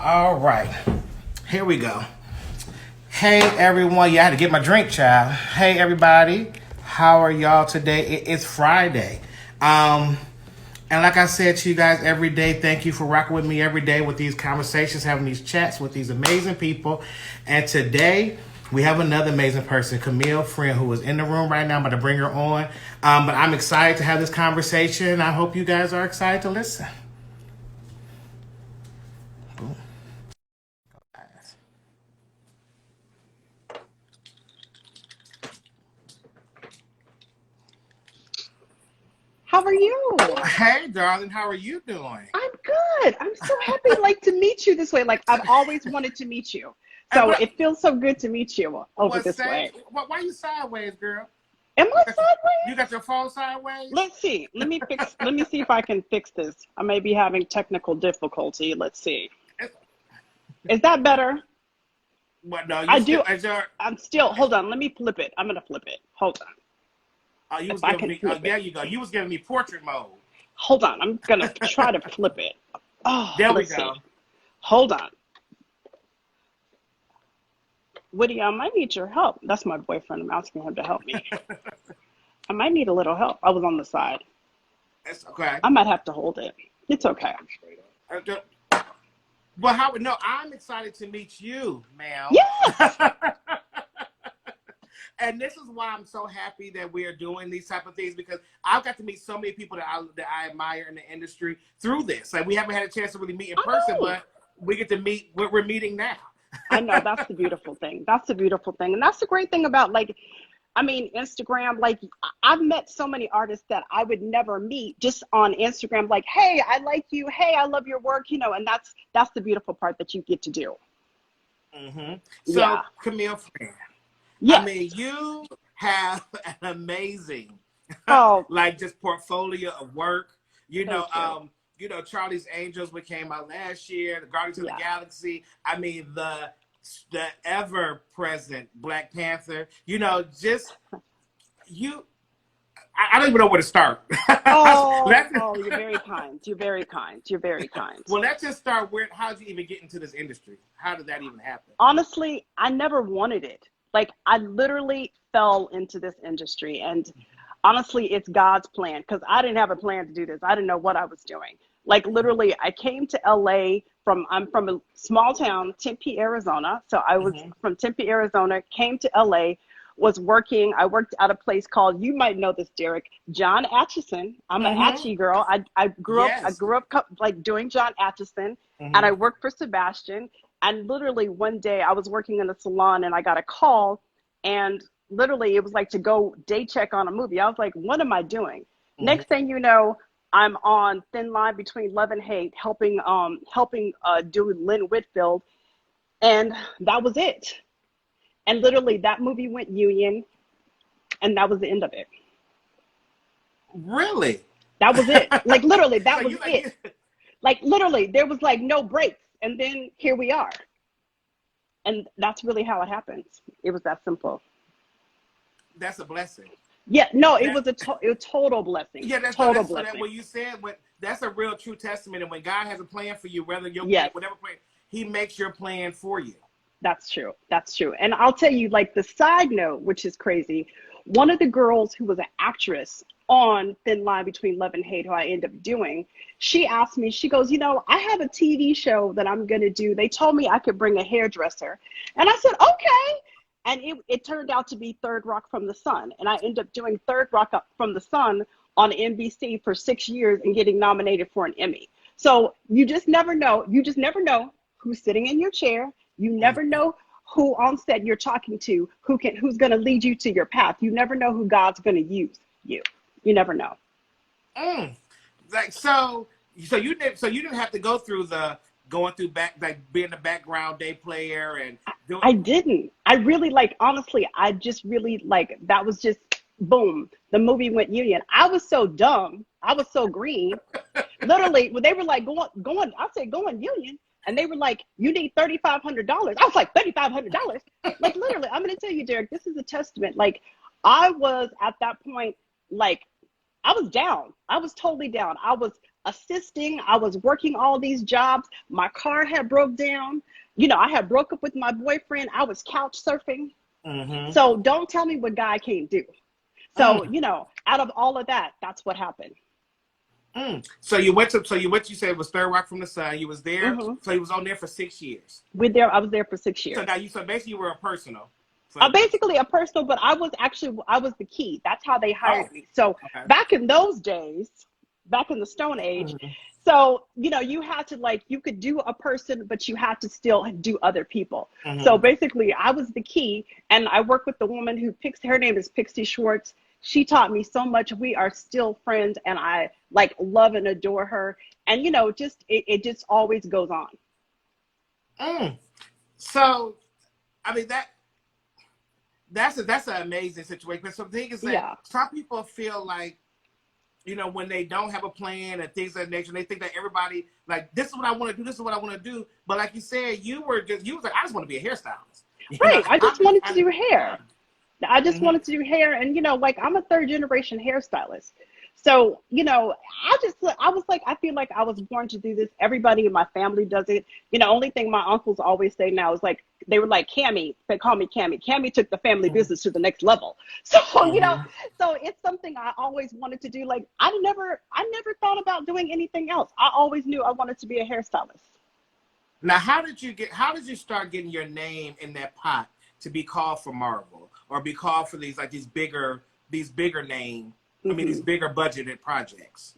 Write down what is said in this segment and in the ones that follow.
All right, here we go. Hey everyone, yeah, I had to get my drink, child. Hey everybody, how are y'all today? It's Friday. Um, and like I said to you guys every day, thank you for rocking with me every day with these conversations, having these chats with these amazing people. And today we have another amazing person, Camille Friend, who is in the room right now. I'm about to bring her on. But I'm excited to have this conversation. I hope you guys are excited to listen. How are you? Hey, darling, how are you doing? I'm good. I'm so happy to meet you this way. Like I've always wanted to meet you. So But it feels so good to meet you over what this say? way. Why you sideways, girl? Am I You sideways? got your phone sideways? Let's see. Let me see if I can fix this. I may be having technical difficulty. Let's see. Is that better? What? No, you I still. do. I'm still, hold on. Let me flip it. I'm going to flip it. Hold on. You If was I giving can me. flip it. There you go. You was giving me portrait mode. Hold on. I'm going to try to flip it. Oh, There we let's see. go. Hold on. Woody, I might need your help. That's my boyfriend. I'm asking him to help me. I might need a little help. I was on the side. That's okay. I might have to hold it. It's okay. Well, how? No, I'm excited to meet you, ma'am. Yes. And this is why I'm so happy that we are doing these type of things, because I've got to meet so many people that I admire in the industry through this. Like, we haven't had a chance to really meet in I person, know. but we get to meet. We're meeting now. I know. That's the beautiful thing. That's the beautiful thing. And that's the great thing about Instagram. I've met so many artists that I would never meet just on Instagram. Like, hey, I like you. Hey, I love your work. And that's the beautiful part that you get to do. So, Yeah. Camille Friend, I Yes. mean, you have an amazing, Oh, like, just portfolio of work. You know, thank you. Charlie's Angels, which came out last year, the Guardians of the Yeah. Galaxy. I mean, the ever present Black Panther. Just you. I don't even know where to start. Oh, let's, oh, you're very kind. You're very kind. You're very kind. well, let's just start. How did you even get into this industry? How did that even happen? Honestly, I never wanted it. Like, I literally fell into this industry. And honestly, it's God's plan because I didn't have a plan to do this. I didn't know what I was doing. Like, literally, I came to LA I'm from a small town, Tempe, Arizona. So I was Mm-hmm. from Tempe, Arizona, came to LA, was working. I worked at a place called, you might know this, Derek, John Atchison. I'm an Mm-hmm. Atchie girl. I Yes. grew up like doing John Atchison, and Mm-hmm. I worked for Sebastian. And literally one day I was working in a salon and I got a call, and literally it was like to go day check on a movie. I was like, what am I doing? Next Mm-hmm. thing you know, I'm on thin line between love and hate, helping do Lynn Whitfield, and that was it. And literally that movie went union, and that was the end of it. Really? That was it. Like literally, So that was you like it. you? Like literally, there was like no breaks, and then here we are. And that's really how it happens. It was that simple. That's a blessing. Yeah, no, That it was total blessing. Yeah, that's Total so that blessing. when you said what that's a real true testament. And when God has a plan for you, whether your plan, Yes, whatever plan, He makes your plan for you. that's true. That's true. And I'll tell you, like, the side note, which is crazy, one of the girls who was an actress on Thin Line Between Love and Hate, who I ended up doing, she asked me, she goes, I have a TV show that I'm going to do. They told me I could bring a hairdresser. And I said, okay. And it turned out to be Third Rock from the Sun. And I ended up doing Third Rock Up from the Sun on NBC for 6 years and getting nominated for an Emmy. So you just never know. You just never know who's sitting in your chair. You never Mm. know who on set you're talking to, who's going to lead you to your path. You never know who God's going to use you. You never know. Mm. Like so you didn't have to go through the going through back like being a background day player and doing. I didn't. I really honestly, I just really that was just boom. The movie went union. I was so dumb. I was so green. Literally, when they were like going, I said going union. And they were like, you need $3,500. I was like, $3,500? Like, literally, I'm going to tell you, Derek, this is a testament. Like, I was at that point, like, I was down. I was totally down. assisting. I was working all these jobs. My car had broke down. You know, I had broke up with my boyfriend. I was couch surfing. Mm-hmm. So don't tell me what guy can't do. So, Mm. you know, out of all of that, that's what happened. Mm. So you said it was Third Rock from the Sun. You was there, Hmm. so you was on there for 6 years. I was there for 6 years. So basically you were a personal. Basically a personal, but I was the key. That's how they Oh, hired me. So okay. back in those days, back in the Stone Age, Mm-hmm. so you know, you had to like you could do a person, but you had to still do other people. So Mm-hmm. basically, I was the key, and I work with the woman who picks. Her name is Pixie Schwartz. She taught me so much. We are still friends, and I like love and adore her. And you know, just it just always goes on. Mm. So, I mean that's an amazing situation. But some thing is that Yeah. some people feel like, you know, when they don't have a plan and things of that nature, they think that everybody like this is what I want to do, this is what I want to do. But like you said, you was like, I just want to be a hairstylist. You know, Right. I just wanted to do yeah. hair. I just Mm-hmm. wanted to do hair, and you know, like I'm a third generation hairstylist. So, you know, I was like, I feel like I was born to do this. Everybody in my family does it. You know, only thing my uncles always say now is like, they were like, Cammy, they call me Cammy. Cammy took the family business to the next level. So, you know, Mm-hmm. so it's something I always wanted to do. Like, I never thought about doing anything else. I always knew I wanted to be a hairstylist. Now, how did you start getting your name in that pot to be called for Marvel or be called for these like these bigger name, I mean, these Hmm. bigger budgeted projects?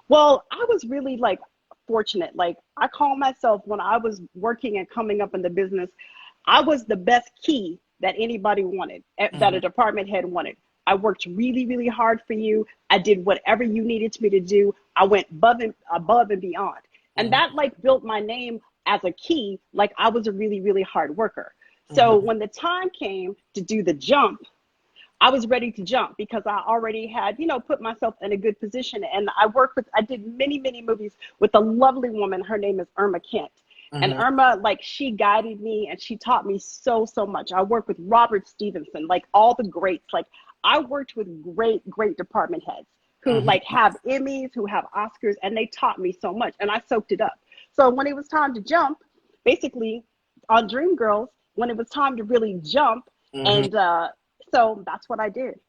Well, I was really like fortunate. Like I call myself when I was working and coming up in the business, I was the best key that anybody wanted, that a Mm-hmm. department head wanted. I worked really, really hard for you. I did whatever you needed me to do. I went above and beyond. And Mm-hmm. that like built my name as a key, like I was a really, really hard worker. So Mm-hmm. when the time came to do the jump, I was ready to jump because I already had, you know, put myself in a good position. And I did many, many movies with a lovely woman. Her name is Irma Kent. And Mm-hmm. Irma, like, she guided me and she taught me so, so much. I worked with Robert Stevenson, like all the greats. Like, I worked with great, great department heads who, like, Mm-hmm. have Emmys, who have Oscars, and they taught me so much. And I soaked it up. So when it was time to jump, basically on Dreamgirls, when it was time to really jump, Mm-hmm. and so that's what I did.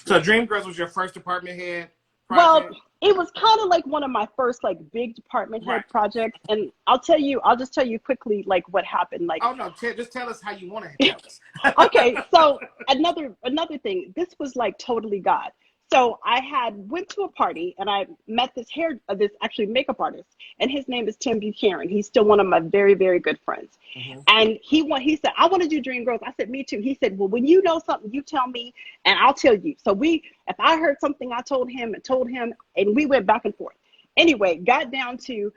So Dreamgirls was your first department head Well, project? it was kind of like one of my first like big department Right. head projects. And I'll just tell you quickly like what happened. Like, Oh no, just tell us how you want to tell us. okay, so another thing, this was like totally God. So I had went to a party and I met this actually makeup artist, and his name is Tim Buchanan. He's still one of my very, very good friends. Mm-hmm. And he said, I want to do Dream Girls. I said, me too. He said, well, when you know something, you tell me and I'll tell you. So if I heard something, I told him, and we went back and forth. Anyway, got down to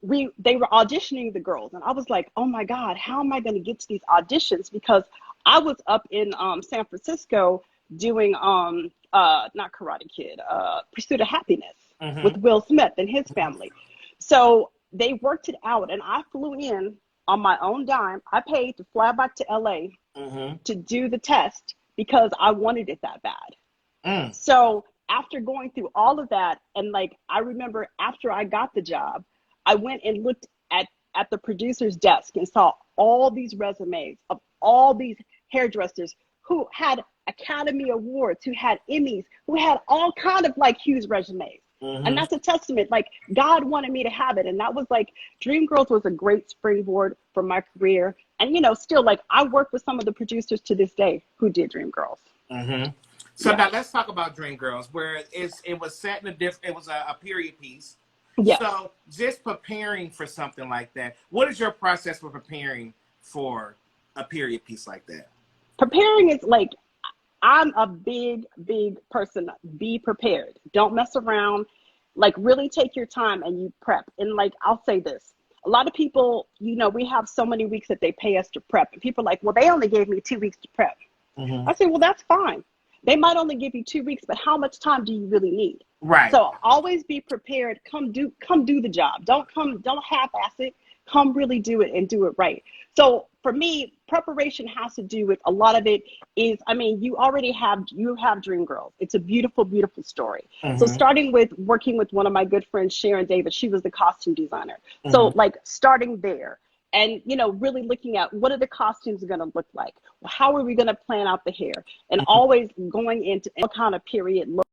they were auditioning the girls, and I was like, oh my God, how am I going to get to these auditions? Because I was up in San Francisco doing not Karate Kid, Pursuit of Happiness with Mm-hmm. Will Smith and his family. So they worked it out, and I flew in on my own dime. I paid to fly back to LA Mm-hmm. to do the test because I wanted it that bad. Mm. So after going through all of that, and like I remember after I got the job, I went and looked at the producer's desk and saw all these resumes of all these hairdressers who had Academy Awards, who had Emmys, who had all kind of like huge resumes. And Mm-hmm. that's a testament. Like God wanted me to have it. And that was like Dreamgirls was a great springboard for my career. And you know, still like I work with some of the producers to this day who did Dreamgirls. Mm-hmm. So Yeah. now let's talk about Dreamgirls, where it was set in it was a period piece. Yes. So just preparing for something like that, what is your process for preparing for a period piece like that? Preparing is like I'm a big, big person. Be prepared. Don't mess around. Like really take your time and you prep. And like I'll say this. A lot of people, you know, we have so many weeks that they pay us to prep. And people are like, well, they only gave me 2 weeks to prep. Mm-hmm. I say, well, that's fine. They might only give you 2 weeks, but how much time do you really need? Right. So always be prepared. Come do the job. Don't half-ass it. Come really do it and do it right. So for me, preparation has to do with a lot of it is, I mean, you have Dream Girls. It's a beautiful, beautiful story. So starting with working with one of my good friends, Sharon Davis, she was the costume designer. So like starting there and, you know, really looking at what are the costumes going to look like? How are we going to plan out the hair? And always going into all kind of period looks.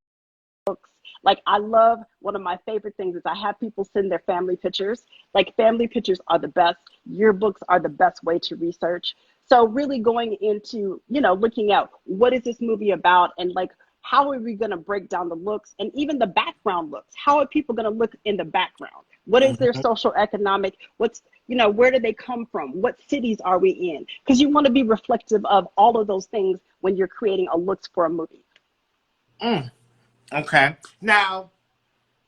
Like I love, one of my favorite things is I have people send their family pictures. Like family pictures are the best. Yearbooks are the best way to research. So really going into, you know, looking at what is this movie about and like, how are we going to break down the looks and even the background looks? How are people going to look in the background? What is their social economic? What's, you know, where do they come from? What cities are we in? Because you want to be reflective of all of those things when you're creating a looks for a movie. Okay. Now,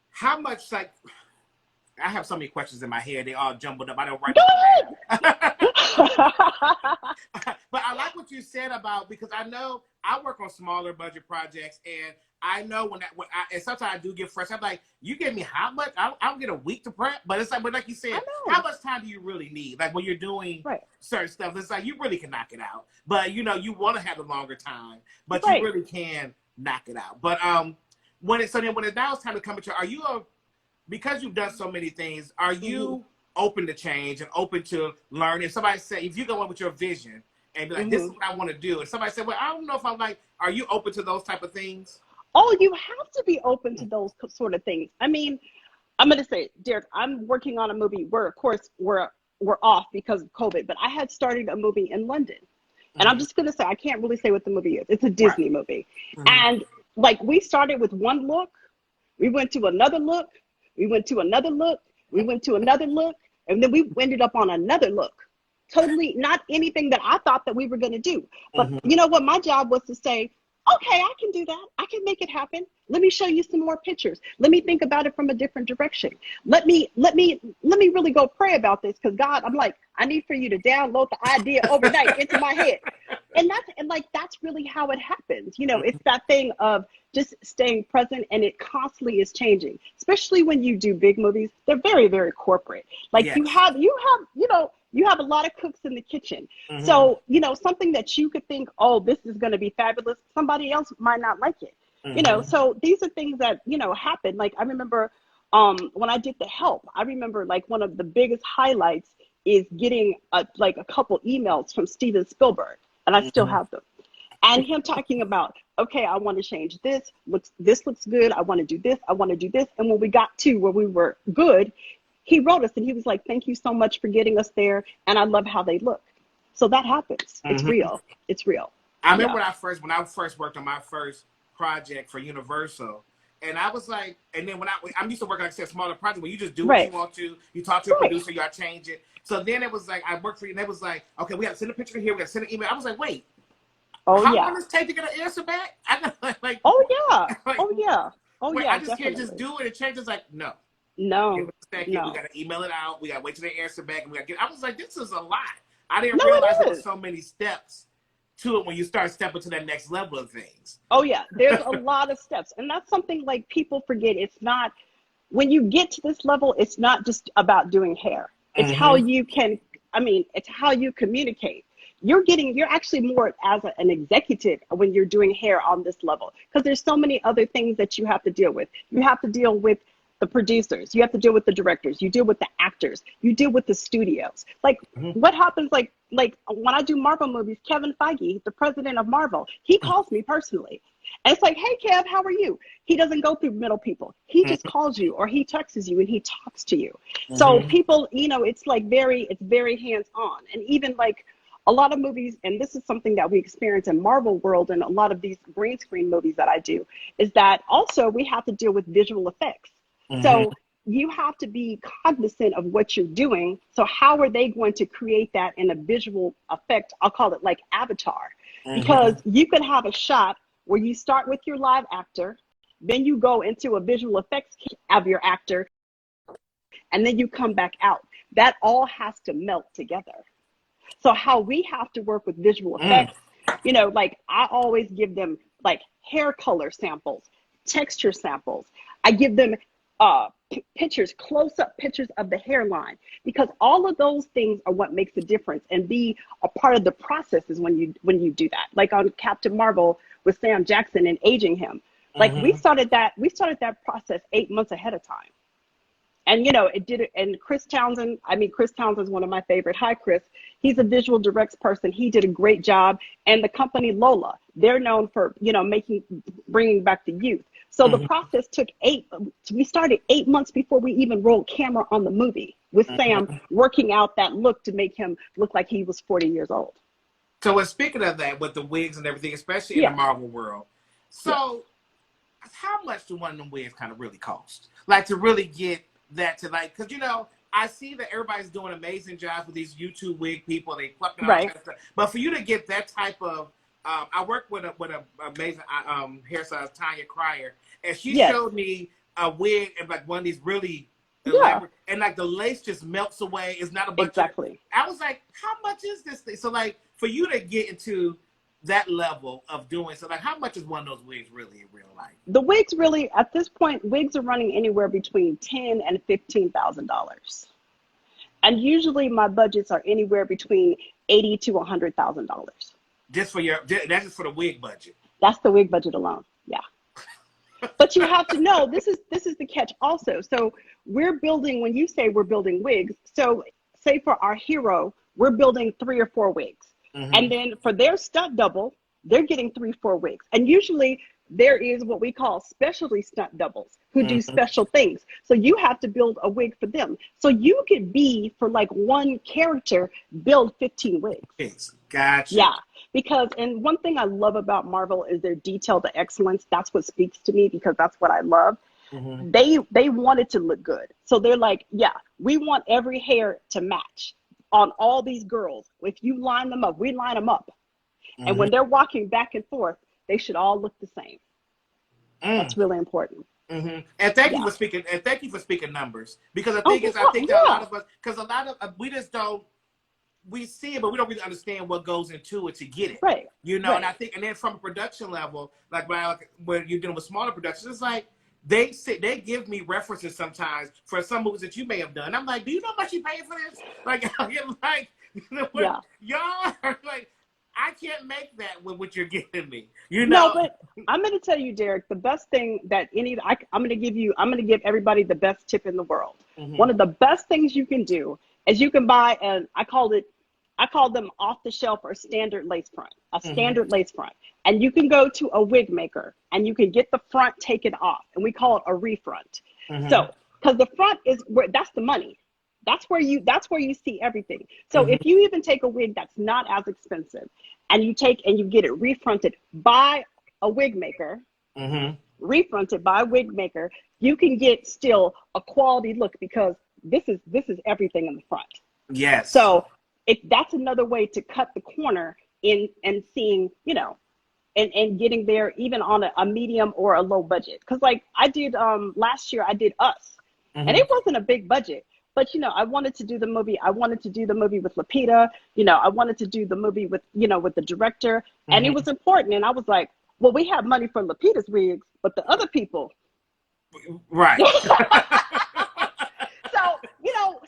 how much, like, I have so many questions in my head. They all jumbled up. I don't write them down. But I like what you said about, because I know I work on smaller budget projects, and I know and sometimes I do get fresh. I'm like, you give me how much? I'll get a week to prep. But it's like, but like you said, how much time do you really need? Like when you're doing certain stuff, it's like you really can knock it out. But you know, you want to have a longer time, but you really can knock it out. But when it's now it's time to come into, are you because you've done so many things, are you open to change and open to learn? If somebody say, if you go in with your vision and be like, this is what I want to do, and somebody said, well, I don't know if I'm like, are you open to those type of things? Oh, you have to be open to those sort of things. I mean, I'm going to say, Derek, I'm working on a movie where, of course, we're off because of COVID, but I had started a movie in London. And I'm just going to say, I can't really say what the movie is. It's a Disney movie. And like, we started with one look. We went to another look. We went to another look. We went to another look. And then we ended up on another look. Totally not anything that I thought that we were going to do. But you know what? My job was to say, okay, I can do that. I can make it happen. Let me show you some more pictures. Let me think about it from a different direction. Let me really go pray about this, because God, I'm like, I need for you to download the idea overnight into my head. And that's really how it happens. You know, it's that thing of just staying present, and it constantly is changing. Especially when you do big movies, they're very, very corporate. Like you have a lot of cooks in the kitchen. So, you know, something that you could think, oh, this is going to be fabulous, somebody else might not like it. You know, so these are things that, you know, happen. Like I remember when I did The Help, I remember like one of the biggest highlights is getting a couple emails from Steven Spielberg, and I still have them. And him talking about, okay, I want to change this. This looks good. I want to do this. I want to do this. And when we got to where we were good, he wrote us and he was like, thank you so much for getting us there. And I love how they look. So that happens. It's real. It's real. I remember when I first worked on my first project for Universal. And I was like, and then I'm used to working, like I said, smaller projects where you just do what you want to. You talk to a producer, you got to change it. So then it was like, I worked for you, and it was like, okay, we got to send a picture here, we got to send an email. I was like, wait. How long does it take to get an answer back? I like, I just can't just do it and change. It's like, no. Give it a second. We got to email it out. We got to wait till they answer back. And we got to get. I was like, this is a lot. I didn't realize there was so many steps to it when you start stepping to that next level of things. Oh yeah, there's a lot of steps, and that's something like people forget. It's not, when you get to this level, it's not just about doing hair. It's how you can. I mean, it's how you communicate. You're actually more as an executive when you're doing hair on this level, because there's so many other things that you have to deal with. You have to deal with the producers, you have to deal with the directors, you deal with the actors, you deal with the studios. Like what happens, like when I do Marvel movies, Kevin Feige, the president of Marvel, he calls me personally. And it's like, hey, Kev, how are you? He doesn't go through middle people. He just calls you or he texts you and he talks to you. So people, you know, it's very hands-on. And even like a lot of movies, and this is something that we experience in Marvel world and a lot of these green screen movies that I do, is that also we have to deal with visual effects. So you have to be cognizant of what you're doing. So how are they going to create that in a visual effect? I'll call it like Avatar, because you can have a shot where you start with your live actor, then you go into a visual effects of your actor, and then you come back out. That all has to melt together. So how we have to work with visual effects, you know, like I always give them like hair color samples, texture samples. I give them pictures, close-up pictures of the hairline, because all of those things are what makes a difference and be a part of the process is when you do that. Like on Captain Marvel with Sam Jackson and aging him. Like we started that process 8 months ahead of time. And it did it. And Chris Townsend is one of my favorite. Hi, Chris. He's a visual directs person. He did a great job. And the company Lola, they're known for, bringing back the youth. So the process took we started 8 months before we even rolled camera on the movie with Sam working out that look to make him look like he was 40 years old. So speaking of that, with the wigs and everything, especially in the Marvel world, so how much do one of them wigs kind of really cost? Like to really get that to because I see that everybody's doing amazing jobs with these YouTube wig people. They plucking all kind of stuff. But for you to get that type of, I work with a amazing hairstylist, Tanya Cryer, and she showed me a wig and like one of these really elaborate, and like the lace just melts away. It's not a bunch of, I was like, how much is this thing? So like for you to get into that level of doing so, like how much is one of those wigs really in real life? The wigs really, at this point, wigs are running anywhere between $10,000 and $15,000, and usually my budgets are anywhere between $80,000 to $100,000. Just for that's just for the wig budget. That's the wig budget alone. Yeah. But you have to know this is the catch also. So we're building, when you say we're building wigs, so say for our hero, we're building 3 or 4 wigs. And then for their stunt double, they're getting 3-4 wigs. And usually there is what we call specialty stunt doubles who do special things. So you have to build a wig for them. So you could be, for like one character, build 15 wigs. Gotcha. Yeah, because, and one thing I love about Marvel is their detail to excellence. That's what speaks to me because that's what I love. They want it to look good. So they're like, yeah, we want every hair to match on all these girls. If you line them up, we line them up. And when they're walking back and forth, they should all look the same. That's really important. And thank you for speaking. And thank you for speaking numbers, because the thing is, I think that a lot of us, because a lot of we just don't. We see it, but we don't really understand what goes into it to get it. Right. And I think, and then from a production level, like when you're dealing with smaller productions, it's like they give me references sometimes for some movies that you may have done. I'm like, do you know how much you paid for this? Like, y'all are like, I can't make that with what you're giving me. No, but I'm going to tell you, Derek, the best thing that I'm going to give everybody the best tip in the world. One of the best things you can do is you can buy I call them off the shelf or standard lace front, standard lace front. And you can go to a wig maker and you can get the front taken off, and we call it a refront. So, because the front is that's the money. That's where you see everything. So if you even take a wig that's not as expensive and you get it refronted by a wig maker, refronted by a wig maker, you can get still a quality look, because this is everything in the front. Yes. So that's another way to cut the corner in and seeing, and getting there even on a medium or a low budget. Because like I did last year, I did Us, and it wasn't a big budget. But, I wanted to do the movie. I wanted to do the movie with Lupita. I wanted to do the movie with, with the director. And it was important. And I was like, well, we have money for Lupita's wigs, but the other people. Right.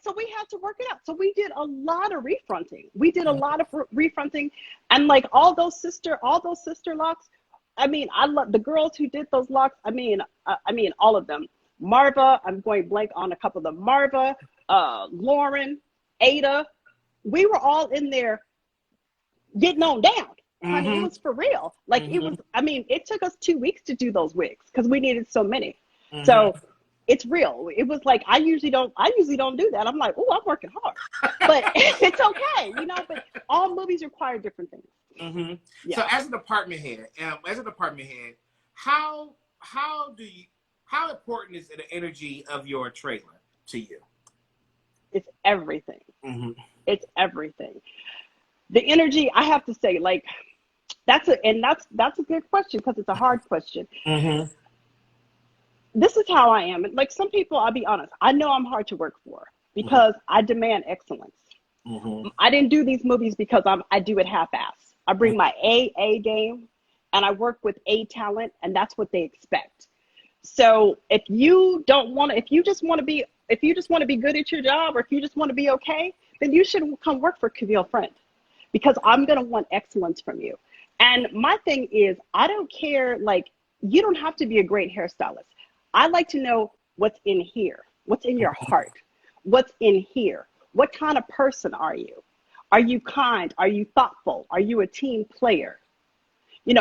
So we had to work it out. So we did a lot of refronting. Refronting. And like all those sister locks. I mean, I love the girls who did those locks. I mean, all of them. Marva, I'm going blank on a couple of them. Marva, Lauren, Ada, we were all in there getting on down. Honey, it was for real. Like it was, it took us 2 weeks to do those wigs because we needed so many. So it's real. It was like, I usually don't do that. I'm like, oh, I'm working hard, but it's okay, but all movies require different things. Yeah. So as a department head, how important is the energy of your trailer to you? It's everything. It's everything. The energy, I have to say, like, that's a good question, because it's a hard question. This is how I am. Like some people, I'll be honest, I know I'm hard to work for because I demand excellence. I didn't do these movies because I do it half-ass. I bring my A game, and I work with A talent, and that's what they expect. So if you just want to be, good at your job, or if you just want to be okay, then you should come work for Camille Friend, because I'm going to want excellence from you. And my thing is, I don't care, like, you don't have to be a great hairstylist. I like to know what's in here, what's in your heart, what's in here. What kind of person are you? Are you kind? Are you thoughtful? Are you a team player?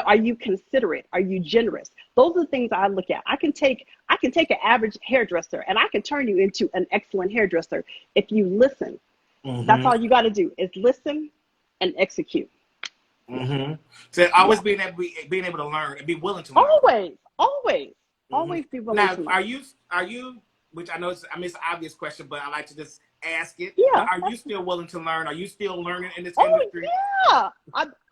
Are you considerate? Are you generous? Those are the things I look at. I can take an average hairdresser and I can turn you into an excellent hairdresser if you listen. That's all you got to do is listen and execute. So always being able to learn and be willing to learn. Always be willing to learn. Now, are you? Which I know it's an obvious question, but I like to just ask it. Yeah. Are you still willing to learn? Are you still learning in this industry? Yeah,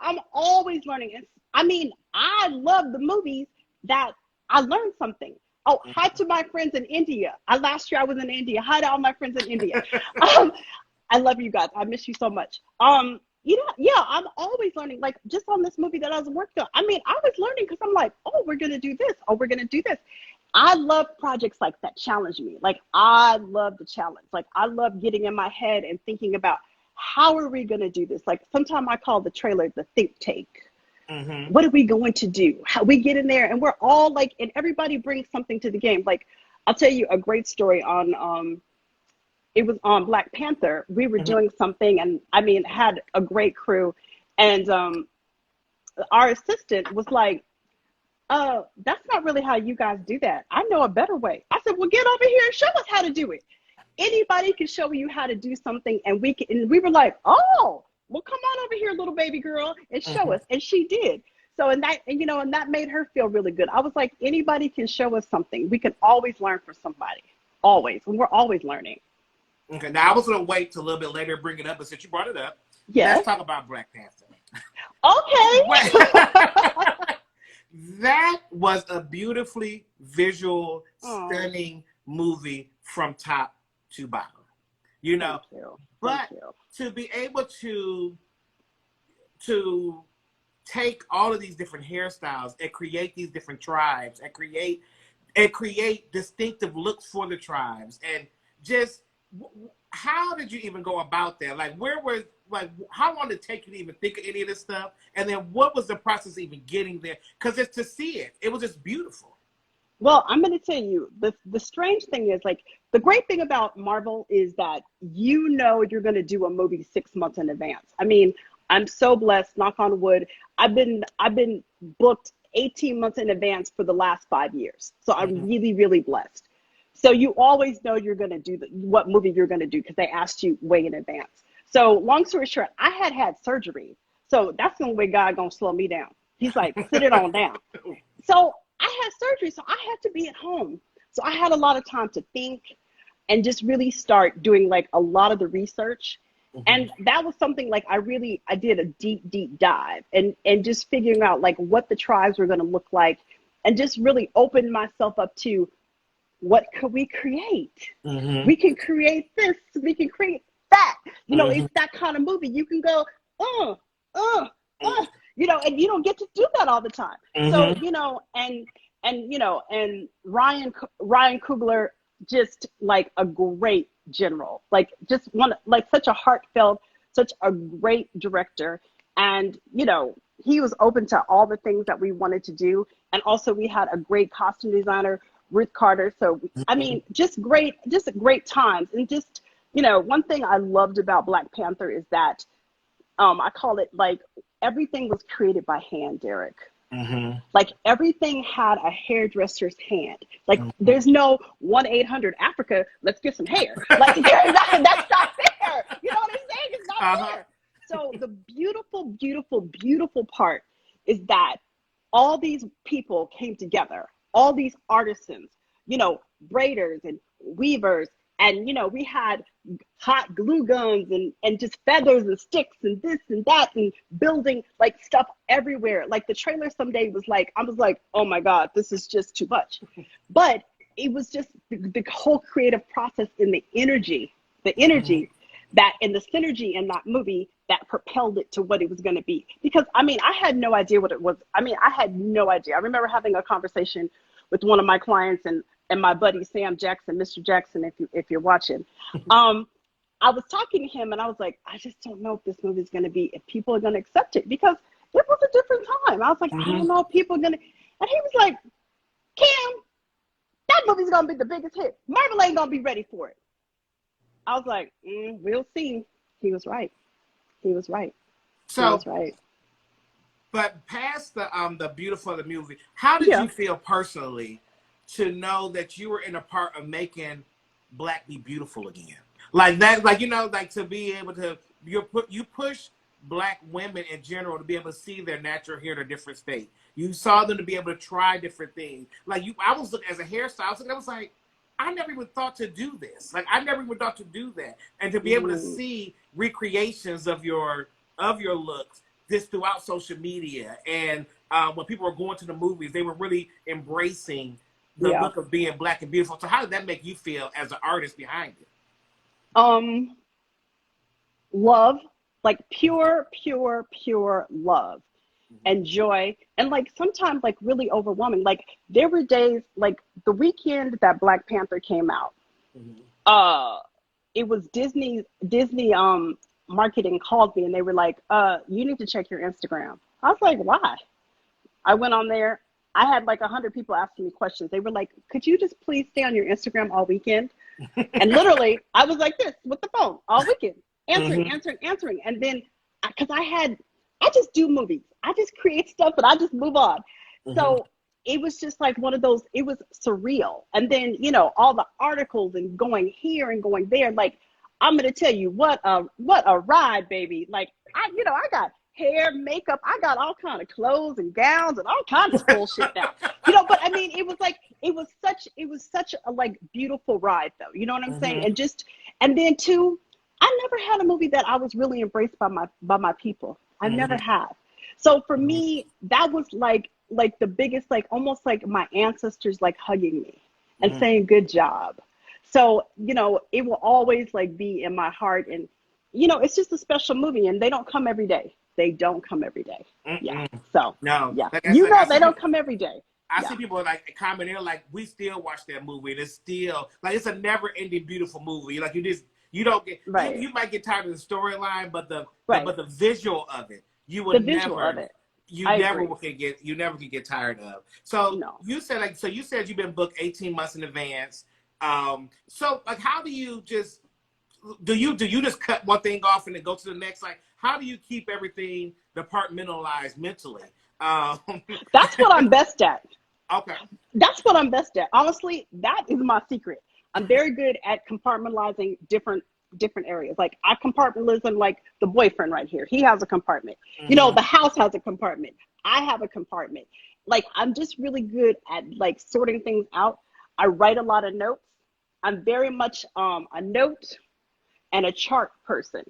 I'm always learning. I love the movies that I learned something. Oh, hi to my friends in India. Last year I was in India. Hi to all my friends in India. I love you guys. I miss you so much. I'm always learning. Like, just on this movie that I was working on. I was learning because I'm like, oh, we're gonna do this. Oh, we're gonna do this. I love projects like that challenge me. Like, I love the challenge. Like, I love getting in my head and thinking about, how are we gonna do this? Like, sometimes I call the trailer the think tank. What are we going to do? How we get in there, and we're all like, and everybody brings something to the game. Like, I'll tell you a great story on it was on Black Panther. We were doing something, and had a great crew, and our assistant was like, that's not really how you guys do that. I know a better way. I said, well, get over here and show us how to do it. Anybody can show you how to do something, and we were like, oh, well, come on over here, little baby girl, and show us. And she did. So, and that made her feel really good. I was like, anybody can show us something. We can always learn from somebody. Always. And we're always learning. Okay. Now, I was going to wait till a little bit later to bring it up, but since you brought it up, let's talk about Black Panther. Okay. That was a beautifully visual, stunning movie from top to bottom. Thank you. But to be able to take all of these different hairstyles and create these different tribes and create distinctive looks for the tribes, and just how did you even go about that? Like, how long did it take you to even think of any of this stuff? And then what was the process of even getting there? Because it's to see it. It was just beautiful. Well, I'm going to tell you, the strange thing is, like, the great thing about Marvel is that you're going to do a movie 6 months in advance. I'm so blessed, knock on wood. I've been booked 18 months in advance for the last 5 years. So I'm really, really blessed. So you always know you're going to do what movie you're going to do, because they asked you way in advance. So long story short, I had surgery. So that's the only way God going to slow me down. He's like, sit it on down. So I had surgery, so I had to be at home. So I had a lot of time to think and just really start doing, like, a lot of the research. And that was something, like, I did a deep dive and just figuring out, like, what the tribes were going to look like, and just really opened myself up to, what could we create? We can create this, we can create that. It's that kind of movie. You can go, and you don't get to do that all the time. So, and Ryan Coogler, just like a great general, like, just such a heartfelt, such a great director. And, he was open to all the things that we wanted to do. And also we had a great costume designer, Ruth Carter. So, just great times. And just, one thing I loved about Black Panther is that, I call it, like, everything was created by hand, Derek. Like, everything had a hairdresser's hand. Like, there's no 1-800-Africa, let's get some hair. Like, that's not there. You know what I'm saying? It's not there. So the beautiful, beautiful, beautiful part is that all these people came together, all these artisans, braiders and weavers. And, we had hot glue guns and just feathers and sticks and this and that, and building, like, stuff everywhere. Like, the trailer someday was like, I was like, oh my God, this is just too much. But it was just the whole creative process and the energy that, and the synergy in that movie that propelled it to what it was going to be. Because, I had no idea what it was. I had no idea. I remember having a conversation with one of my clients and my buddy Sam Jackson, Mr. Jackson, if you're watching. I was talking to him and I was like, I just don't know if this movie is going to be, if people are going to accept it, because it was a different time. I was like, I don't know if people are going to, and he was like, Cam, that movie's going to be the biggest hit. Marvel ain't going to be ready for it. I was like, we'll see. He was right. He was right. So, he was right. But past the beautiful of the movie, how did you feel personally to know that you were in a part of making Black be beautiful again? Like that, like, you know, like to be able to, you push Black women in general to be able to see their natural hair in a different state. You saw them to be able to try different things. Like I was looking as a hairstylist, I was like, I never even thought to do this. Like I never even thought to do that. And to be able to see recreations of your looks this throughout social media, and when people were going to the movies, they were really embracing the look of being Black and beautiful. So how did that make you feel as an artist behind it? Love, like pure love and joy, and like sometimes like really overwhelming. Like there were days, like the weekend that Black Panther came out, it was Disney marketing called me and they were like, you need to check your Instagram. I was like, why? I went on there. I had like 100 people asking me questions. They were like, could you just please stay on your Instagram all weekend? And literally, I was like this with the phone all weekend, answering. And then, because I just do movies. I just create stuff and I just move on. So it was just like one of those, it was surreal. And then, you know, all the articles and going here and going there. Like, I'm going to tell you what a ride, baby. Like, I got hair, makeup, I got all kind of clothes and gowns and all kinds of bullshit now. You know, but I mean, it was such a like beautiful ride though. You know what I'm saying? And then too, I never had a movie that I was really embraced by my people. I never have. So for me, that was like the biggest, like almost like my ancestors like hugging me and saying good job. So, you know, it will always like be in my heart, and you know, it's just a special movie, and they don't come every day. They don't come every day. Yeah. So no. yeah. Like You know, they don't come every day. I see people like commenting like, we still watch that movie. And it's still like, it's a never ending beautiful movie. Like you don't get, you might get tired of the storyline, but the visual of it, you would never can get tired of. So you said you've been booked 18 months in advance. So like, how do you just cut one thing off and then go to the next? Like, how do you keep everything departmentalized mentally? That's what I'm best at. Okay. That's what I'm best at. Honestly, that is my secret. I'm very good at compartmentalizing different areas. Like I compartmentalize like the boyfriend right here. He has a compartment. You know, the house has a compartment. I have a compartment. Like I'm just really good at like sorting things out. I write a lot of notes. I'm very much a note and a chart person.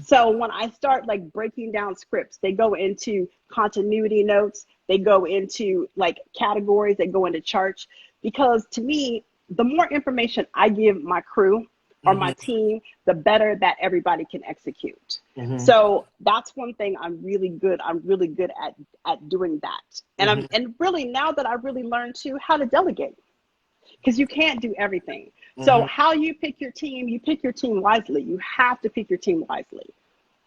So when I start like breaking down scripts, they go into continuity notes, they go into like categories, they go into charts, because to me, the more information I give my crew or my team, the better that everybody can execute. So that's one thing I'm really good at doing that. And and really now that I really learned too how to delegate, because you can't do everything. So how you pick your team wisely. You have to pick your team wisely.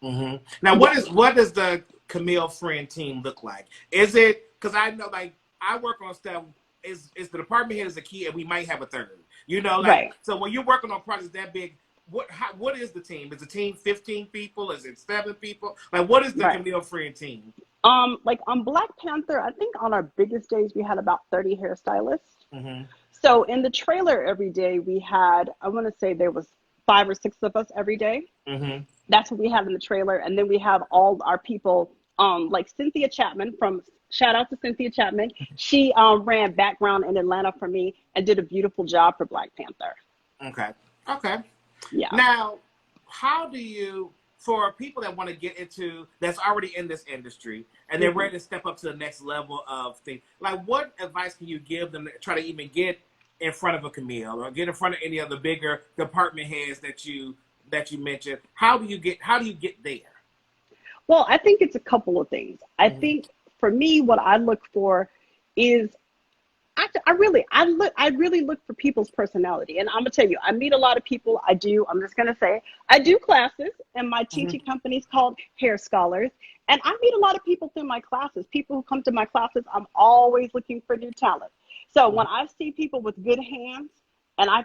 Now, what does the Camille Friend team look like? Is it, because I know, like, I work on stuff, is the department head is a key, and we might have a third. You know, like, so when you're working on projects that big, what is the team? Is the team 15 people? Is it 7 people? Like, what is the Camille Friend team? Like on Black Panther, I think on our biggest days we had about 30 hairstylists. So in the trailer every day we had, I want to say there was 5 or 6 of us every day. That's what we had in the trailer. And then we have all our people, like Cynthia Chapman shout out to Cynthia Chapman. She ran background in Atlanta for me and did a beautiful job for Black Panther. Okay. Yeah. Now, how do you, for people that want to get into, that's already in this industry and they're ready to step up to the next level of things, like what advice can you give them to try to even get in front of a Camille or get in front of any of the bigger department heads that you mentioned? How do you get there? Well, I think it's a couple of things. I think for me, what I look for is I really look for people's personality. And I'm gonna tell you, I meet a lot of people. I'm just gonna say, I do classes, and my teaching company is called Hair Scholars. And I meet a lot of people through my classes. People who come to my classes, I'm always looking for new talent. So when I see people with good hands, and I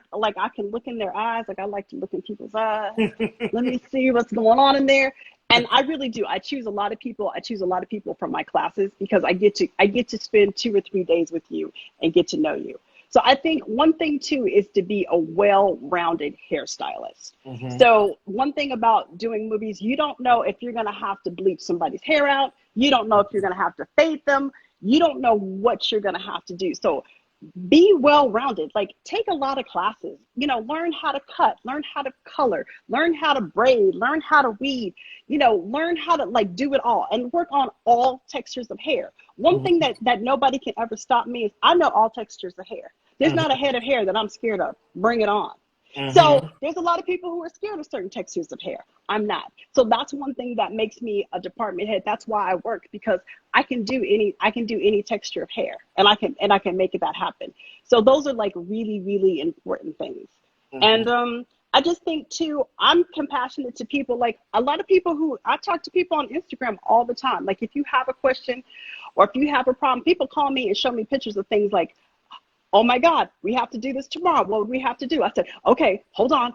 can look in their eyes, like I like to look in people's eyes. Let me see what's going on in there. And I really do. I choose a lot of people. I choose a lot of people from my classes because I get to spend 2 or 3 days with you and get to know you. So I think one thing too is to be a well-rounded hairstylist. So one thing about doing movies, you don't know if you're going to have to bleach somebody's hair out. You don't know if you're going to have to fade them. You don't know what you're going to have to do. So be well-rounded. Like, take a lot of classes, learn how to cut, learn how to color, learn how to braid, learn how to weave, learn how to like do it all and work on all textures of hair. One thing that nobody can ever stop me is I know all textures of hair. There's not a head of hair that I'm scared of. Bring it on. So there's a lot of people who are scared of certain textures of hair. I'm not. So that's one thing that makes me a department head. That's why I work, because I can do any texture of hair, and I can make that happen. So those are like really, really important things. And I just think too, I'm compassionate to people. Like a lot of people who I talk to people on Instagram all the time. Like if you have a question or if you have a problem, people call me and show me pictures of things like, oh my God, we have to do this tomorrow. What would we have to do? I said, okay, hold on.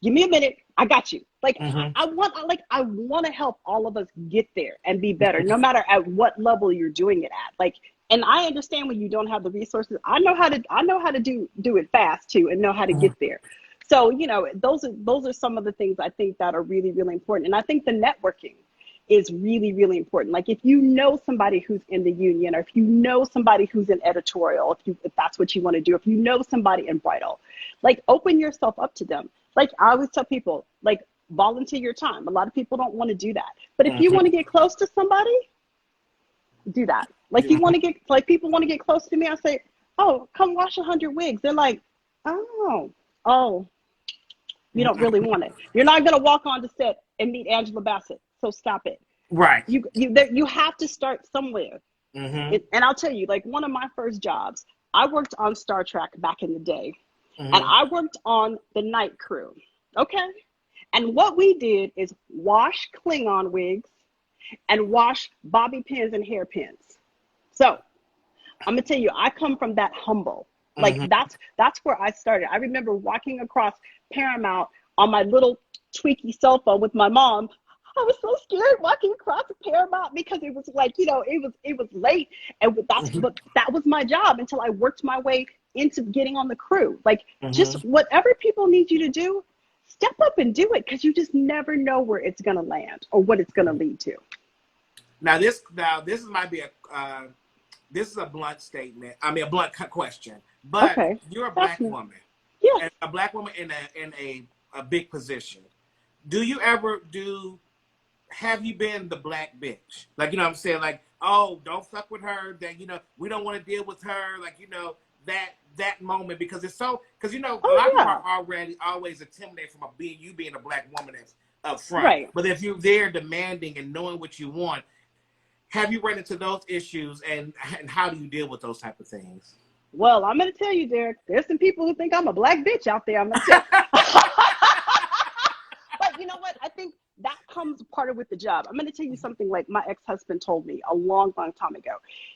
Give me a minute. I got you. Like, I want to help all of us get there and be better, no matter at what level you're doing it at. Like, and I understand when you don't have the resources. I know how to do it fast too, and know how to get there. So, those are some of the things I think that are really, really important. And I think the networking is really, really important. Like if you know somebody who's in the union, or if you know somebody who's in editorial, if that's what you want to do, if you know somebody in bridal, like open yourself up to them. Like I always tell people, like volunteer your time. A lot of people don't want to do that. But if you want to get close to somebody, do that. Like people want to get close to me. I say, oh, come wash 100 wigs. They're like, oh, you don't really want it. You're not going to walk on the set and meet Angela Bassett. So stop it. Right. You have to start somewhere. And I'll tell you, like one of my first jobs, I worked on Star Trek back in the day, and I worked on the night crew. Okay. And what we did is wash Klingon wigs and wash bobby pins and hairpins. So I'm gonna tell you, I come from that humble. Like that's where I started. I remember walking across Paramount on my little tweaky cell phone with my mom. I was so scared walking across the Paramount because it was like, it was late, and that was my job until I worked my way into getting on the crew. Like just whatever people need you to do, step up and do it, because you just never know where it's gonna land or what it's gonna lead to. Now this might be this is a blunt statement. I mean a blunt question, but okay. You're a black woman. Yes. And a black woman in a big position. Do you ever have you been the black bitch? Like, what I'm saying? Like, oh, don't fuck with her. That, we don't want to deal with her. Like, that moment, because it's so, because, a lot of people are always intimidated from you being a black woman that's up front. Right. But if you're there demanding and knowing what you want, have you run into those issues, and how do you deal with those type of things? Well, I'm going to tell you, Derek, there's some people who think I'm a black bitch out there. I'm going to tell you. But you know what? I think that comes part of with the job. I'm going to tell you something like my ex-husband told me a long, long time ago.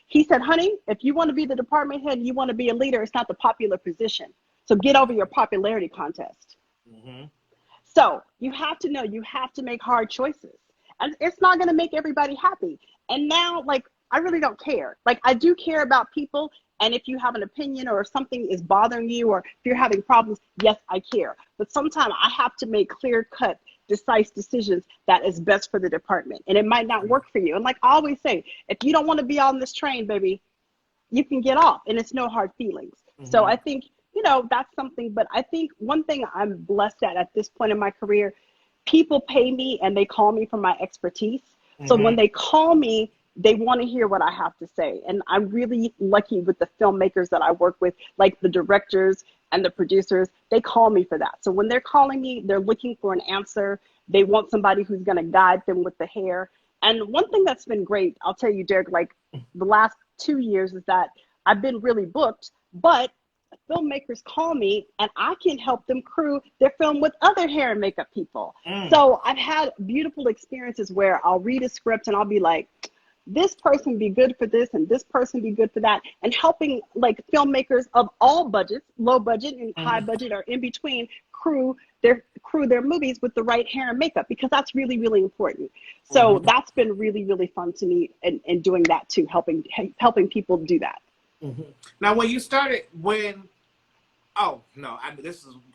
He said, honey, if you want to be the department head, you want to be a leader, it's not the popular position. So get over your popularity contest. So you have to know, you have to make hard choices. And it's not going to make everybody happy. And now, like, I really don't care. Like, I do care about people. And if you have an opinion or something is bothering you, or if you're having problems, yes, I care. But sometimes I have to make clear-cut, decisive decisions that is best for the department. And it might not work for you. And like I always say, if you don't want to be on this train, baby, you can get off, and it's no hard feelings. So I think, that's something. But I think one thing I'm blessed at this point in my career, people pay me and they call me for my expertise. So when they call me, they want to hear what I have to say. And I'm really lucky with the filmmakers that I work with, like the directors and the producers. They call me for that. So when they're calling me, they're looking for an answer. They want somebody who's going to guide them with the hair. And one thing that's been great, I'll tell you, Derek, like the last 2 years, is that I've been really booked, But filmmakers call me and I can help them crew their film with other hair and makeup people. So I've had beautiful experiences where I'll read a script and I'll be like, this person be good for this and this person be good for that, and helping like filmmakers of all budgets, low budget and high budget or in between, crew their movies with the right hair and makeup, because that's really, really important. So that's been really, really fun to me, and doing that too, helping people do that. Now, when you started, oh no,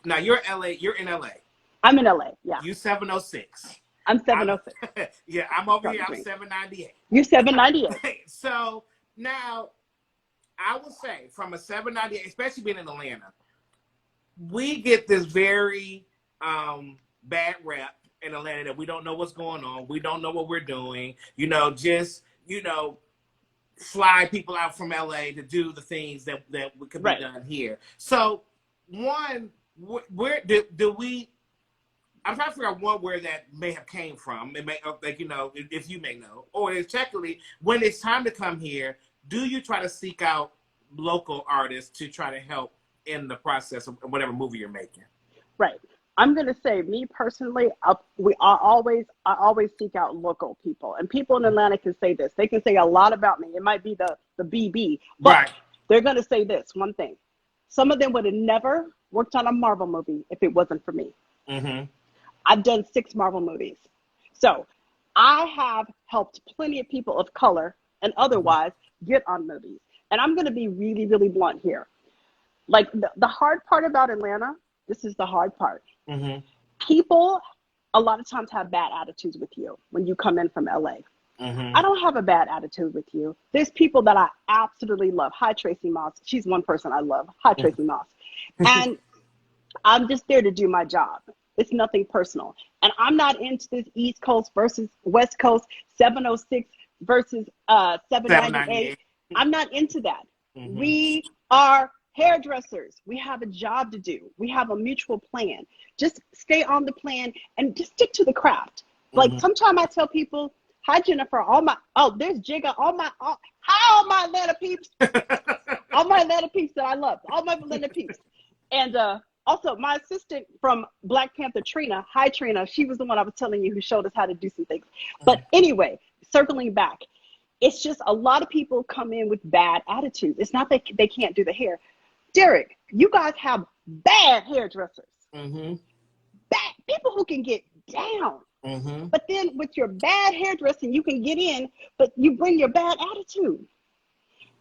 now you're LA. You're in LA. I'm in LA. Yeah. You 706. I'm 706. Yeah, I'm over here. I'm 798. You're 798. So now, I would say from a 798, especially being in Atlanta, we get this very bad rep in Atlanta that we don't know what's going on. We don't know what we're doing. Fly people out from LA to do the things that could be done here. So, one, where do we? I'm trying to figure out where that may have came from. It may, if you may know, or secondly, when it's time to come here, do you try to seek out local artists to try to help in the process of whatever movie you're making? Right. I'm going to say, me personally, I always seek out local people. And people in Atlanta can say this. They can say a lot about me. It might be the BB, but they're going to say this one thing. Some of them would have never worked on a Marvel movie if it wasn't for me. I've done 6 Marvel movies. So I have helped plenty of people of color and otherwise get on movies. And I'm going to be really, really blunt here. Like the hard part about Atlanta, this is the hard part. People a lot of times have bad attitudes with you when you come in from LA. I don't have a bad attitude with you. There's people that I absolutely love. Hi, Tracy Moss. She's one person I love. Hi, Tracy Moss. And I'm just there to do my job. It's nothing personal. And I'm not into this East Coast versus West Coast, 706 versus 798. I'm not into that. We are hairdressers. We have a job to do. We have a mutual plan. Just stay on the plan and just stick to the craft. Like sometimes I tell people, hi, Jennifer, there's Jigga, all my Atlanta peeps, all my Atlanta peeps that I love, all my Atlanta peeps. And also my assistant from Black Panther, Trina, hi Trina, she was the one I was telling you who showed us how to do some things. But anyway, circling back, it's just a lot of people come in with bad attitudes. It's not that they can't do the hair. Derek, you guys have bad hairdressers. Bad people who can get down. But then with your bad hairdressing, you can get in, but you bring your bad attitude.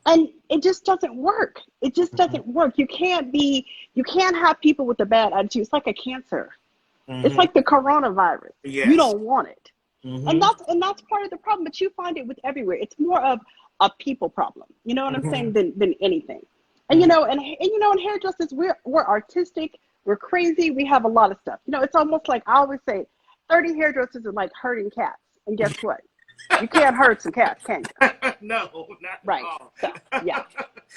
And it just doesn't work. It just doesn't work. You can't have people with a bad attitude. It's like a cancer. It's like the coronavirus. You don't want it. And that's part of the problem, but you find it with everywhere. It's more of a people problem. You know what I'm saying? Than anything. And in hairdressers, we're artistic, we're crazy, we have a lot of stuff. It's almost like I always say, 30 hairdressers are like herding cats. And guess what? You can't herd some cats, can you? No, not right. At all. So, yeah.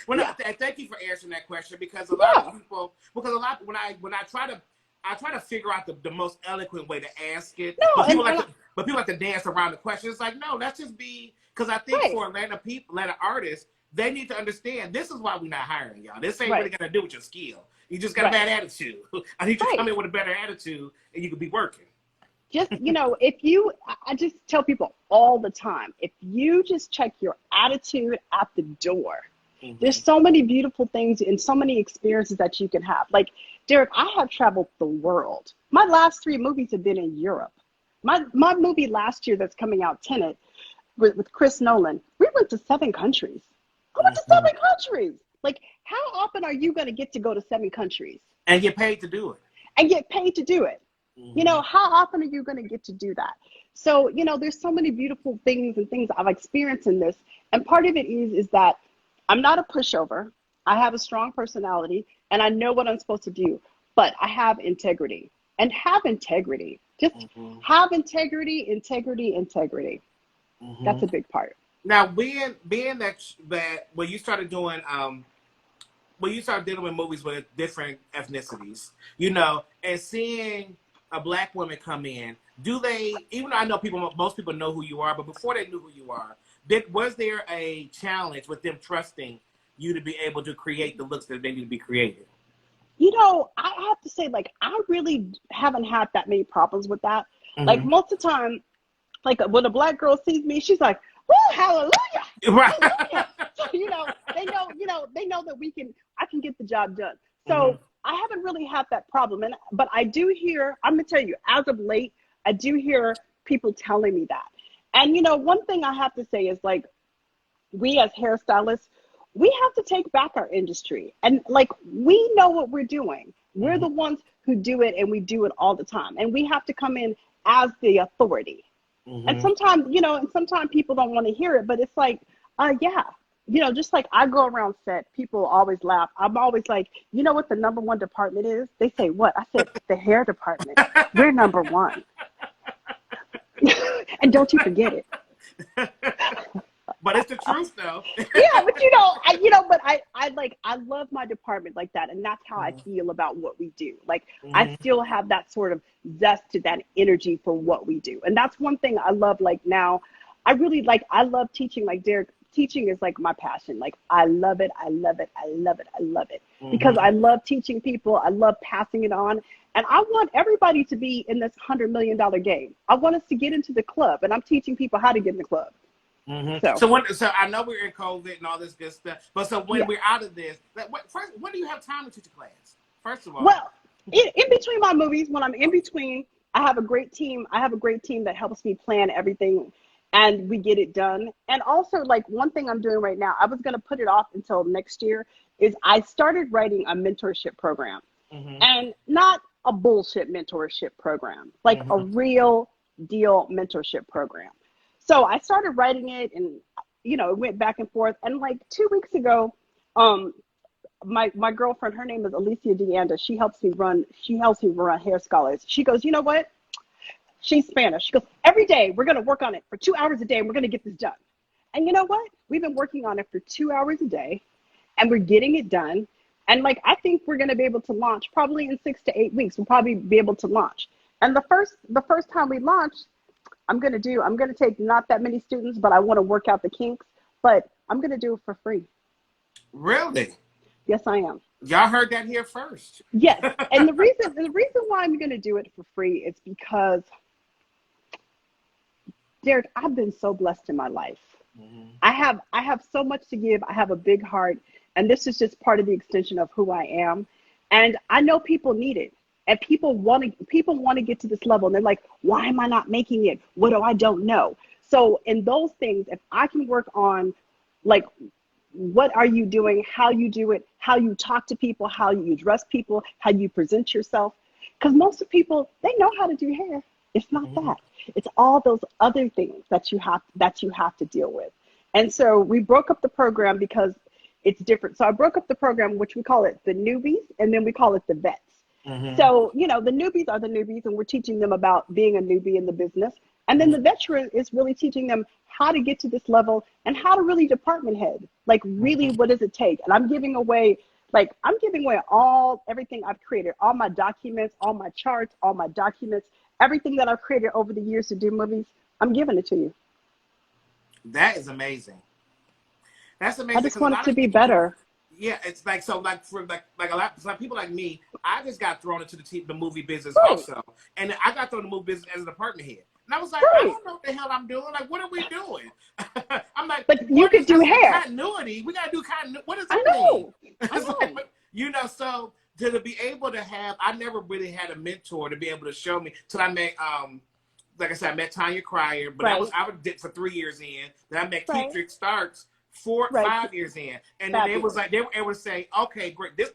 Well, yeah. Thank you for answering that question, because a lot of people, when I try to figure out the most eloquent way to ask it, but people like to dance around the question. It's like, no, let's just be, because I think for Atlanta artists, they need to understand this is why we're not hiring y'all. This ain't really gonna do with your skill. You just got a bad attitude. I need you to come in with a better attitude, and you could be working. Just, I just tell people all the time, if you just check your attitude at the door, there's so many beautiful things and so many experiences that you can have. Like, Derek, I have traveled the world. My last 3 movies have been in Europe. My movie last year that's coming out, Tenet, with Chris Nolan, we went to 7 countries. I went to 7 countries. Like, how often are you going to get to go to 7 countries? And get paid to do it. How often are you going to get to do that? So, there's so many beautiful things and things I've experienced in this. And part of it is that I'm not a pushover. I have a strong personality and I know what I'm supposed to do, but I have integrity. And have integrity. Just have integrity. That's a big part. Now, being that when you started doing when you start dealing with movies with different ethnicities, and seeing a Black woman come in, do they, even though I know most people know who you are, but before they knew who you are, was there a challenge with them trusting you to be able to create the looks that they need to be created? You know, I have to say, like, I really haven't had that many problems with that. Like, Mm-hmm. most of the time, like, when a black girl sees me, she's like, "Woo, hallelujah, Right. hallelujah." So, they know that I can get the job done. Mm-hmm. So I haven't really had that problem. But I do hear, I'm gonna tell you, as of late, I do hear people telling me that. And, one thing I have to say is, like, we as hairstylists, we have to take back our industry. And, like, we know what we're doing. We're Mm-hmm. the ones who do it, and we do it all the time. And we have to come in as the authority. And Mm-hmm. sometimes people don't want to hear it, but it's like, yeah. Just like I go around set, people always laugh. I'm always like, you know what the number one department is? They say, what? I said, the hair department. We're number one. And don't you forget it. But it's the truth, though. Yeah, but I love my department like that, and that's how I feel about what we do. Like, I Mm-hmm. still have that sort of zest to that energy for what we do, and that's one thing I love. Like, now, I love teaching. Like, Derek, teaching is like my passion. Like, I love it, I love it, I love it, I love it, because Mm-hmm. I love teaching people. I love passing it on, and I want everybody to be in this $100 million game. I want us to get into the club, and I'm teaching people how to get in the club. Mm-hmm. So So I know we're in COVID and all this good stuff, but so when yeah. we're out of this, first, when do you have time to teach a class? First of all. Well, in between my movies, when I'm in between, I have a great team. I have a great team that helps me plan everything, and we get it done. And also, like, one thing I'm doing right now, I was going to put it off until next year, is I started writing a mentorship program, Mm-hmm. and not a bullshit mentorship program, like a Mm-hmm. real deal mentorship program. So I started writing it, and it went back and forth. And like 2 weeks ago, um, my girlfriend, her name is Alicia DeAnda. She helps me run Hair Scholars. She goes, you know what? She's Spanish. She goes, every day we're gonna work on it for 2 hours a day, and we're gonna get this done. And you know what? We've been working on it for 2 hours a day, and we're getting it done. And, like, I think we're gonna be able to launch probably in 6 to 8 weeks. We'll probably be able to launch. And the first time we launch, I'm gonna take not that many students, but I want to work out the kinks. But I'm gonna do it for free. Really? Yes, I am. Y'all heard that here first. Yes, and the reason why I'm going to do it for free is because, Derek, I've been so blessed in my life. Mm-hmm. I have so much to give. I have a big heart, and this is just part of the extension of who I am. And I know people need it, and people want to get to this level, and they're like, why am I not making it? What do I don't know? So in those things, if I can work on, like, what are you doing, how you do it, how you talk to people, how you address people, how you present yourself. Because most of people, they know how to do hair. It's not Mm-hmm. that. It's all those other things that you have to deal with. And so we broke up the program because it's different. So I broke up the program, which we call it the newbies, and then we call it the vets. Mm-hmm. So, the newbies are the newbies, and we're teaching them about being a newbie in the business. And then Mm-hmm. the veteran is really teaching them how to get to this level and how to really department head. Like, really, what does it take? And I'm giving away everything I've created, all my documents, all my charts, all my documents, everything that I've created over the years to do movies. I'm giving it to you. That is amazing. That's I amazing just because a want it lot to of be people can. better. Yeah, it's like so. Like for like a lot, some people like me, I just got thrown into the movie business Right, also, and I got thrown in the movie business as an apartment head, and I was like, I right. don't know what the hell I'm doing. Like, what are we doing? I'm like, But you what could is? I do said hair. continuity. We gotta do continuity. What does I that mean? know. I It's like, know. so to be able to have, I never really had a mentor to be able to show me till I met like I said, I met Tanya Cryer, but Right, I did for 3 years in. Then I met right, Keetrick Starks four, right. 5 years in, and then it was Fabulous. like they were able to say, okay, great. They're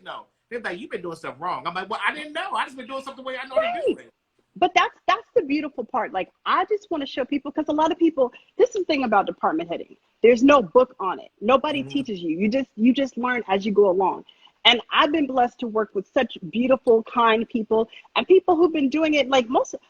like, you've been doing stuff wrong. I'm like, well, I didn't know. I just been doing something the way I know to do Right. it. But that's the beautiful part. Like, I just want to show people, because a lot of people, this is the thing about department heading. There's no book on it. Nobody Mm-hmm. teaches you. You just learn as you go along. And I've been blessed to work with such beautiful, kind people, and people who've been doing it. Like, most of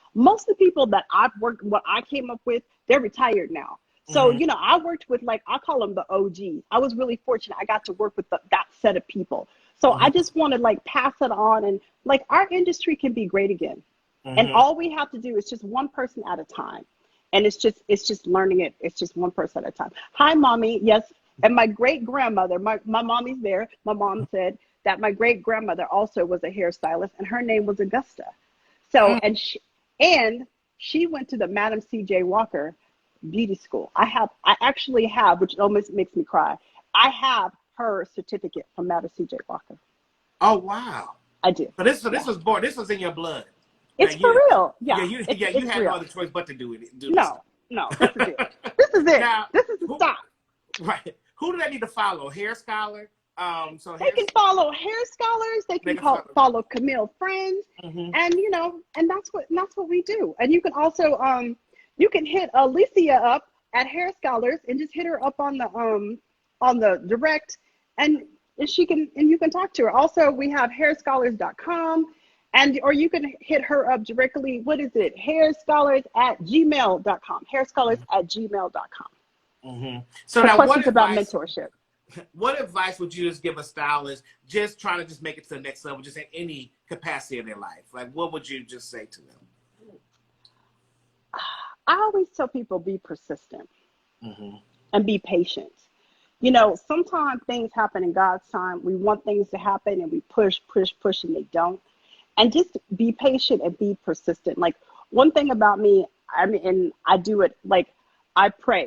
the people that I've worked, what I came up with, they're retired now. So, Mm-hmm. I worked with, like, I call them the OGs. I was really fortunate. I got to work with that set of people. So I Mm-hmm. just want to, like, pass it on, and, like, our industry can be great again. And Mm-hmm. all we have to do is just one person at a time. And it's just learning it. It's just one person at a time. Hi, mommy. Yes, And my great grandmother, my mommy's there. My mom said that my great grandmother also was a hairstylist, and her name was Augusta. So, and she went to the Madam C.J. Walker beauty school. I actually have, which almost makes me cry. I have her certificate from Madam C.J. Walker. Oh wow! I do. So this was born. This was in your blood. It's for real. Yeah. You It's had real. no other choice but to do it. No. This is it. This is it. Now, this is the stop. Right. Who do they need to follow? Hair Scholar. So they can follow Hair Scholars. They can follow Camille Friend, and and that's what we do. And you can also you can hit Alicia up at Hair Scholars and just hit her up on the direct, and you can talk to her. Also, we have hairscholars.com, or you can hit her up directly. What is it? hairscholars@gmail.com. hairscholars@gmail.com. So for now, questions about mentorship. What advice would you just give a stylist just trying to just make it to the next level, just in any capacity of their life? Like, what would you just say to them? I always tell people, be persistent and be patient. Sometimes things happen in God's time. We want things to happen and we push, and they don't. And just be patient and be persistent. Like, one thing about me, and I do it, like, I pray,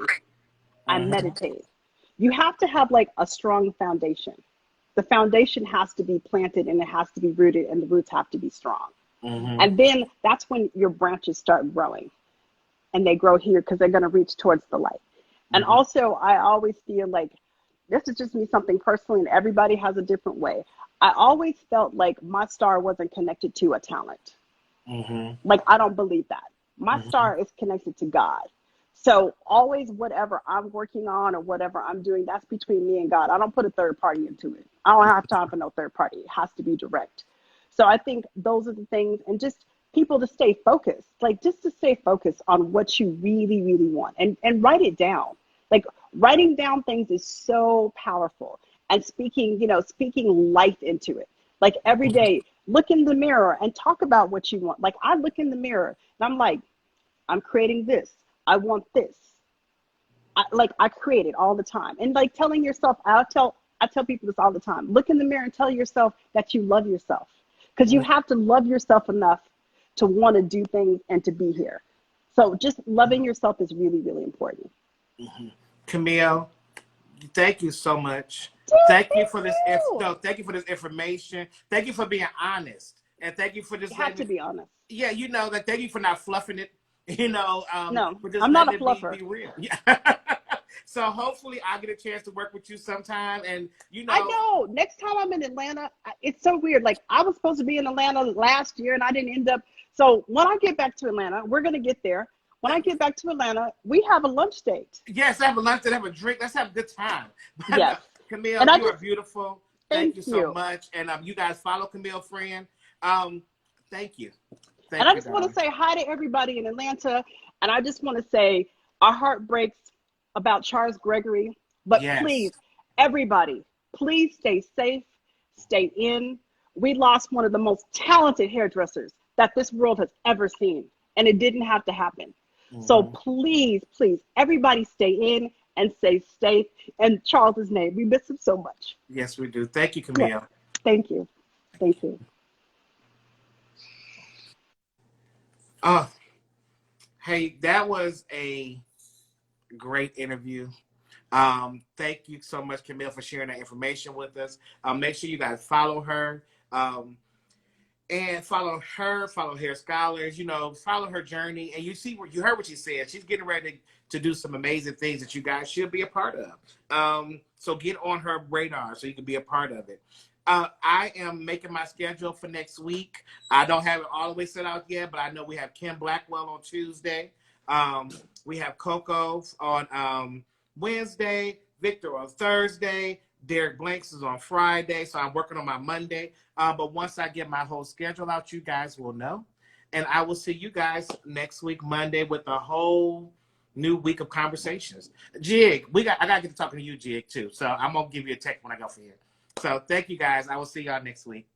I meditate. You have to have like a strong foundation. The foundation has to be planted and it has to be rooted and the roots have to be strong. And then that's when your branches start growing, and they grow here because they're going to reach towards the light. And also, I always feel like, this is just me, something personally, and everybody has a different way. I always felt like my star wasn't connected to a talent. Like, I don't believe that. My star is connected to God. So always, whatever I'm working on or whatever I'm doing, that's between me and God. I don't put a third party into it. I don't have time for no third party. It has to be direct. So I think those are the things, and just people to stay focused, like just to stay focused on what you really, really want, and write it down. Like, writing down things is so powerful, and speaking life into it. Like, every day, look in the mirror and talk about what you want. Like, I look in the mirror and I'm like, I'm creating this. I want this. I create it all the time. And like, telling yourself, I tell people this all the time. Look in the mirror and tell yourself that you love yourself, because you have to love yourself enough to want to do things and to be here. So just loving yourself is really, really important. Camille, thank you so much. Thank you for this information. Thank you for being honest, and thank you for just. You have to be honest. Yeah, like, thank you for not fluffing it. No, I'm not a fluffer. Be real. Yeah. So hopefully I'll get a chance to work with you sometime, and I know next time I'm in Atlanta, it's so weird. Like, I was supposed to be in Atlanta last year and I didn't end up. So when I get back to Atlanta, we're going to get there. When I get back to Atlanta, we have a lunch date. Yes, have a lunch date, have a drink. Let's have a good time. Yes. Camille, you are beautiful. Thank you so much. And you guys follow Camille Friend. Thank you. And I just want to say hi to everybody in Atlanta. And I just want to say, our heart breaks about Charles Gregory. But please, everybody, please stay safe, stay in. We lost one of the most talented hairdressers that this world has ever seen. And it didn't have to happen. So please, everybody stay in and stay safe. And Charles's name, we miss him so much. Yes, we do. Thank you, Camille. Yes. Thank you. Thank you. Hey, that was a great interview. Thank you so much, Camille, for sharing that information with us. Make sure you guys follow her. And follow Hair Scholars, follow her journey. And you heard what she said. She's getting ready to do some amazing things that you guys should be a part of. So get on her radar so you can be a part of it. I am making my schedule for next week. I don't have it all the way set out yet, but I know we have Kim Blackwell on Tuesday. We have Coco on Wednesday, Victor on Thursday, Derek Blanks is on Friday, so I'm working on my Monday. But once I get my whole schedule out, you guys will know. And I will see you guys next week, Monday, with a whole new week of conversations. Jig, I got to get to talking to you, Jig, too. So I'm going to give you a text when I go for here. So thank you, guys. I will see y'all next week.